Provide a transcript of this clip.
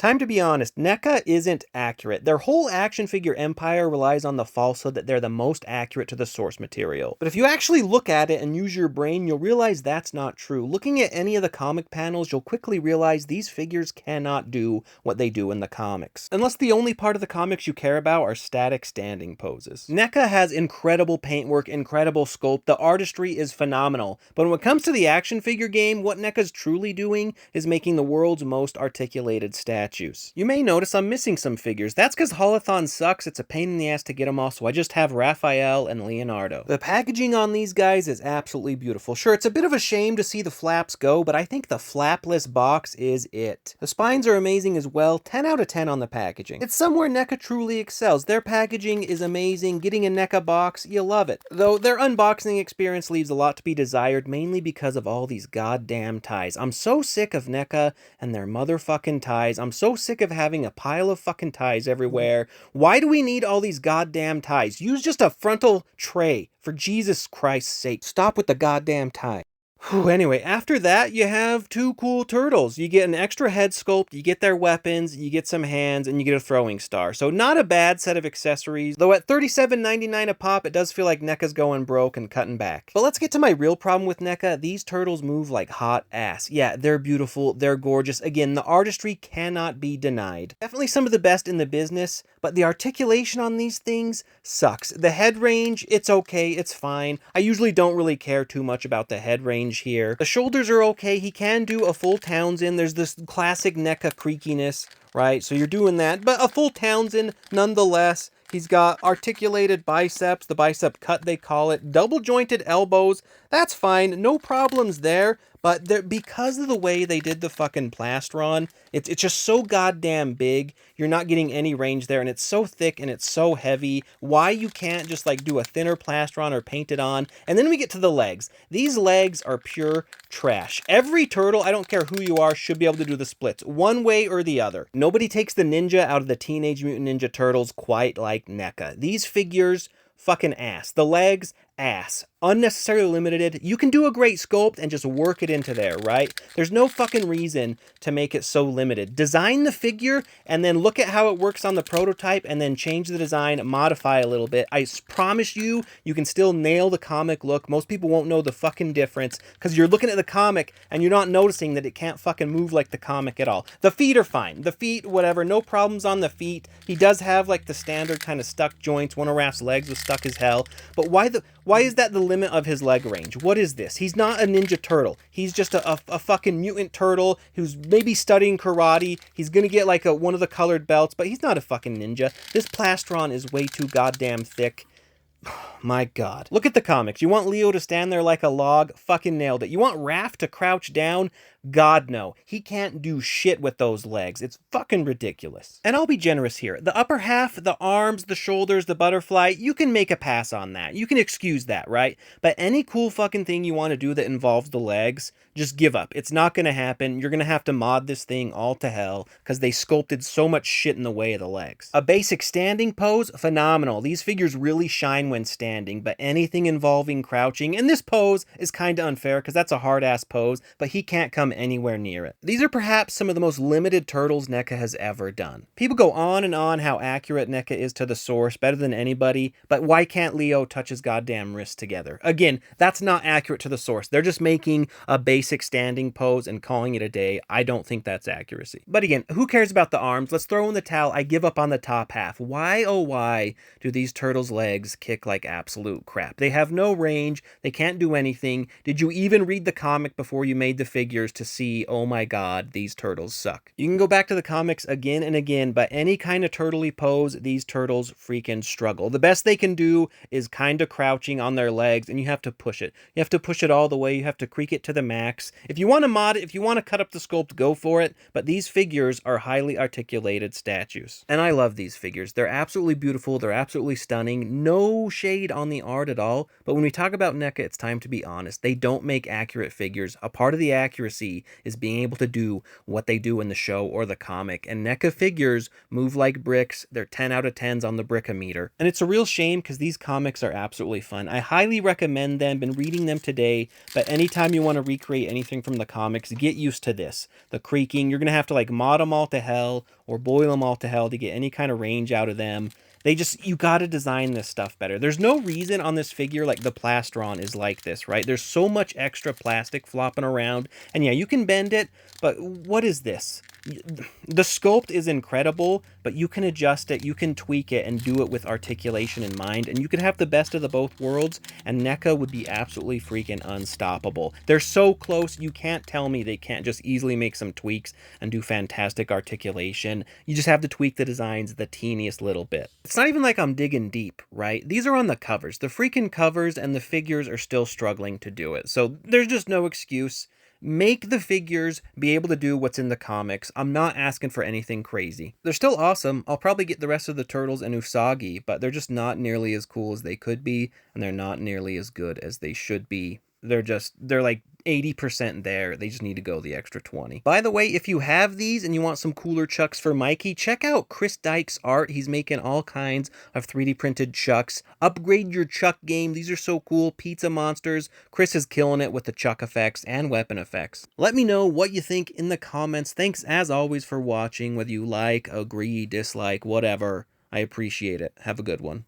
Time to be honest, NECA isn't accurate. Their whole action figure empire relies on the falsehood that they're the most accurate to the source material. But if you actually look at it and use your brain, you'll realize that's not true. Looking at any of the comic panels, you'll quickly realize these figures cannot do what they do in the comics. Unless the only part of the comics you care about are static standing poses. NECA has incredible paintwork, incredible sculpt, the artistry is phenomenal. But when it comes to the action figure game, what NECA's truly doing is making the world's most articulated statues. You may notice I'm missing some figures. That's because Holothon sucks, it's a pain in the ass to get them all, so I just have Raphael and Leonardo. The packaging on these guys is absolutely beautiful. Sure, it's a bit of a shame to see the flaps go, but I think the flapless box is it. The spines are amazing as well, 10 out of 10 on the packaging. It's somewhere NECA truly excels. Their packaging is amazing, getting a NECA box, you love it. Though their unboxing experience leaves a lot to be desired, mainly because of all these goddamn ties. I'm so sick of NECA and their motherfucking ties. I'm so sick of having a pile of fucking ties everywhere. Why do we need all these goddamn ties? Use just a frontal tray, for Jesus Christ's sake. Stop with the goddamn tie. Whew, anyway, after that, you have two cool turtles. You get an extra head sculpt, you get their weapons, you get some hands, and you get a throwing star. So not a bad set of accessories, though at $37.99 a pop, it does feel like NECA's going broke and cutting back. But let's get to my real problem with NECA. These turtles move like hot ass. Yeah, they're beautiful, they're gorgeous. Again, the artistry cannot be denied. Definitely some of the best in the business, but the articulation on these things sucks. The head range, it's okay, it's fine. I usually don't really care too much about the head range here. The shoulders are okay. He can do a full Townsend. There's this classic NECA creakiness, right? So you're doing that, but a full Townsend nonetheless. He's got articulated biceps, the bicep cut they call it, double jointed elbows. That's fine, no problems there. But because of the way they did the fucking plastron, it's just so goddamn big. You're not getting any range there, and it's so thick and it's so heavy. Why you can't just like do a thinner plastron or paint it on? And then we get to the legs. These legs are pure trash. Every turtle, I don't care who you are, should be able to do the splits one way or the other. Nobody takes the ninja out of the Teenage Mutant Ninja Turtles quite like NECA. These figures, fucking ass. The legs, ass. Unnecessarily limited. You can do a great sculpt and just work it into there, right? There's no fucking reason to make it so limited. Design the figure and then look at how it works on the prototype and then change the design, modify a little bit. I promise you, you can still nail the comic look. Most people won't know the fucking difference because you're looking at the comic and you're not noticing that it can't fucking move like the comic at all. The feet are fine. The feet, whatever, no problems on the feet. He does have like the standard kind of stuck joints. One of Raph's legs was stuck as hell. But why is that the limit of his leg range? What is this? He's not a Ninja Turtle. He's just a fucking mutant turtle who's maybe studying karate. He's gonna get like one of the colored belts, but he's not a fucking ninja. This plastron is way too goddamn thick. My God. Look at the comics. You want Leo to stand there like a log? Fucking nailed it. You want Raph to crouch down? God, no. He can't do shit with those legs. It's fucking ridiculous. And I'll be generous here. The upper half, the arms, the shoulders, the butterfly, you can make a pass on that. You can excuse that, right? But any cool fucking thing you want to do that involves the legs, just give up. It's not going to happen. You're going to have to mod this thing all to hell because they sculpted so much shit in the way of the legs. A basic standing pose, phenomenal. These figures really shine when standing, but anything involving crouching, and this pose is kind of unfair because that's a hard-ass pose, but he can't come anywhere near it. These are perhaps some of the most limited turtles NECA has ever done. People go on and on how accurate NECA is to the source, better than anybody, but why can't Leo touch his goddamn wrists together? Again, that's not accurate to the source. They're just making a basic standing pose and calling it a day. I don't think that's accuracy. But again, who cares about the arms? Let's throw in the towel. I give up on the top half. Why, oh why, do these turtles' legs kick like absolute crap? They have no range. They can't do anything. Did you even read the comic before you made the figures to see, oh my God, these turtles suck? You can go back to the comics again and again, but any kind of turtley pose, these turtles freaking struggle. The best they can do is kind of crouching on their legs, and you have to push it. You have to push it all the way. You have to creak it to the max. If you want to mod it, if you want to cut up the sculpt, go for it, but these figures are highly articulated statues. And I love these figures. They're absolutely beautiful. They're absolutely stunning. No shade on the art at all, but when we talk about NECA, it's time to be honest. They don't make accurate figures. A part of the accuracy see is being able to do what they do in the show or the comic. And NECA figures move like bricks. They're 10 out of 10s on the brickometer. And it's a real shame because these comics are absolutely fun. I highly recommend them. Been reading them today, but anytime you want to recreate anything from the comics, get used to this. The creaking, you're going to have to like mod them all to hell or boil them all to hell to get any kind of range out of them. You gotta design this stuff better. There's no reason on this figure like the plastron is like this, right? There's so much extra plastic flopping around. And yeah, you can bend it, but what is this? The sculpt is incredible, but you can adjust it, you can tweak it, and do it with articulation in mind, and you could have the best of the both worlds, and NECA would be absolutely freaking unstoppable. They're so close, you can't tell me they can't just easily make some tweaks and do fantastic articulation. You just have to tweak the designs the teeniest little bit. It's not even like I'm digging deep, right? These are on the covers. The freaking covers and the figures are still struggling to do it, so there's just no excuse. Make the figures be able to do what's in the comics. I'm not asking for anything crazy. They're still awesome. I'll probably get the rest of the Turtles and Usagi, but they're just not nearly as cool as they could be, and they're not nearly as good as they should be. They're like 80% there. They just need to go the extra 20. By the way, if you have these and you want some cooler Chucks for Mikey, check out Chris Dyke's art. He's making all kinds of 3D printed Chucks. Upgrade your Chuck game. These are so cool. Pizza monsters. Chris is killing it with the Chuck effects and weapon effects. Let me know what you think in the comments. Thanks as always for watching, whether you like, agree, dislike, whatever. I appreciate it. Have a good one.